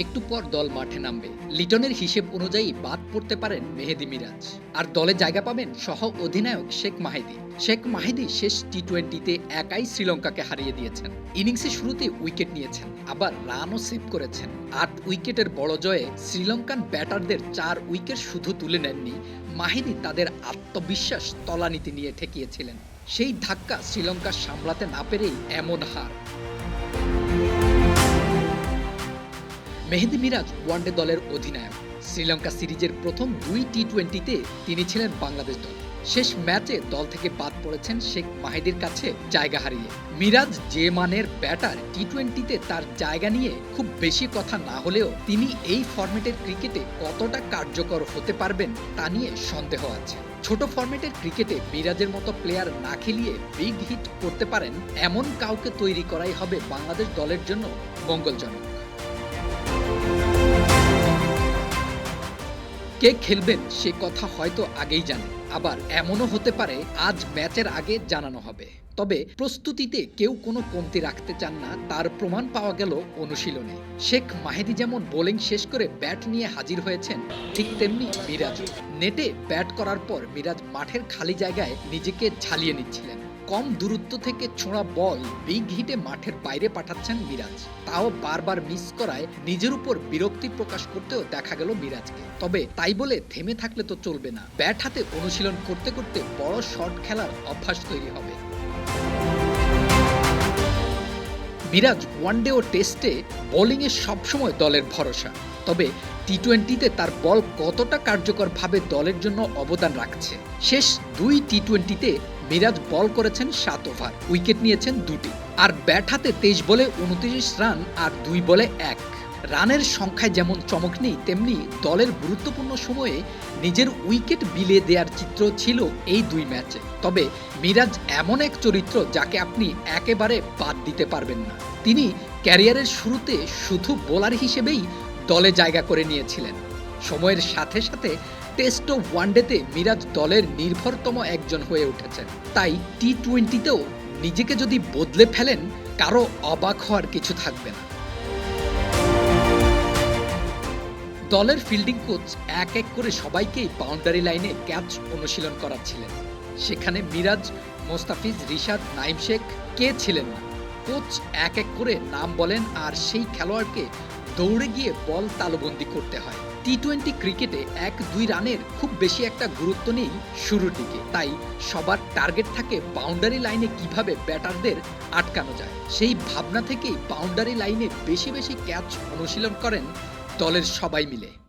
একটু পর দল মাঠে নামবে। লিটনের হিসেব অনুযায়ী বাদ পড়তে পারেন মেহেদী মিরাজ, আর দলে জায়গা পাবেন সহ অধিনায়ক শেখ মাহেদী। শেখ মাহেদী শেষ টি-20-তে একাই শ্রীলঙ্কাকে হারিয়ে দিয়েছেন। ইনিংসের শুরুতে উইকেট নিয়েছেন, আবার রানও সেভ করেছেন। ৮ উইকেটের বড় জয়ে শ্রীলঙ্কান ব্যাটারদের ৪ উইকেট শুধু তুলে নেননি, মাহেদী তাদের আত্মবিশ্বাস তলানিতে নিয়ে ঠেকিয়েছিলেন। সেই ধাক্কা শ্রীলঙ্কা সামলাতে না পেরেই এমন হার। মেহেদী মিরাজ ওয়ানডে দলের অধিনায়ক। শ্রীলঙ্কা সিরিজের প্রথম ২ টি-20-তে তিনি ছিলেন বাংলাদেশ দল। শেষ ম্যাচে দল থেকে বাদ পড়েছেন শেখ মাহেদীর কাছে জায়গা হারিয়ে। মিরাজ যে মানের ব্যাটার, টি-20-তে তার জায়গা নিয়ে খুব বেশি কথা না হলেও তিনি এই ফরম্যাটের ক্রিকেটে কতটা কার্যকর হতে পারবেন তা নিয়ে সন্দেহ আছে। ছোট ফরম্যাটের ক্রিকেটে মিরাজের মতো প্লেয়ার না খেলিয়ে বিগ হিট করতে পারেন এমন কাউকে তৈরি করাই হবে বাংলাদেশ দলের জন্য মঙ্গলজনক। কে খেলবেন সে কথা হয়তো আগেই জানে, আবার এমনও হতে পারে আজ ম্যাচের আগে জানানো হবে। তবে প্রস্তুতিতে কেউ কোনো কমতি রাখতে চান না, তার প্রমাণ পাওয়া গেল অনুশীলনে। শেখ মাহেদী যেমন বোলিং শেষ করে ব্যাট নিয়ে হাজির হয়েছেন, ঠিক তেমনি মিরাজও। নেটে ব্যাট করার পর মিরাজ মাঠের খালি জায়গায় নিজেকে ঝালিয়ে নিচ্ছিলেন। কম দূরত্ব থেকে ছোঁড়া বল বিগ হিটে মাঠের বাইরে পাঠাচ্ছেন মিরাজ, তাও বারবার মিস করায় নিজের উপর বিরক্তি প্রকাশ করতেও দেখা গেল মিরাজকে। তবে তাই বলে থেমে থাকলে তো চলবে না, ব্যাট হাতে অনুশীলন করতে করতে বড় শট খেলার অভ্যাস তৈরি হবে। মিরাজ ওয়ানডে ও টেস্টে বোলিংয়ে সবসময় দলের ভরসা, তবে টি-20-তে তার বল কতটা কার্যকরভাবে দলের জন্য অবদান রাখছে। শেষ ২ টি-20-তে মিরাজ বল করেছেন ৭ ওভার, উইকেট নিয়েছেন ২টি, আর ব্যাট হাতে ২৩ বলে ২৯ রান আর ২ বলে ১। রানের সংখ্যায় যেমন চমক নেই, তেমনি দলের গুরুত্বপূর্ণ সময়ে নিজের উইকেট বিলিয়ে দেওয়ার চিত্র ছিল এই ২ ম্যাচে। তবে মিরাজ এমন এক চরিত্র যাকে আপনি একেবারে বাদ দিতে পারবেন না। তিনি ক্যারিয়ারের শুরুতে শুধু বোলার হিসেবেই দলে জায়গা করে নিয়েছিলেন। সময়ের সাথে সাথে টেস্ট ও ওয়ানডেতে মিরাজ দলের নির্ভরতম একজন হয়ে উঠেছেন। তাই টি-20-তেও নিজেকে যদি বদলে ফেলেন, কারো অবাক হওয়ার কিছু থাকবে না। দলের ফিল্ডিং কোচ এক এক করে সবাইকেই বাউন্ডারি লাইনে ক্যাচ অনুশীলন করাচ্ছিলেন। সেখানে মিরাজ, মোস্তাফিজ, রিশাদ, নাইম শেখ কে ছিলেন না। কোচ এক এক করে নাম বলেন, আর সেই খেলোয়াড়কে দৌড়ে গিয়ে বল তালুবন্দি করতে হয়। টি-20 ক্রিকেটে ১-২ রানের খুব বেশি একটা গুরুত্ব নেই শুরুর দিকে, তাই সবার টার্গেট থাকে বাউন্ডারি লাইনে কিভাবে ব্যাটারদের আটকানো যায়। সেই ভাবনা থেকেই বাউন্ডারি লাইনে বেশি বেশি ক্যাচ অনুশীলন করেন দলের সবাই মিলে।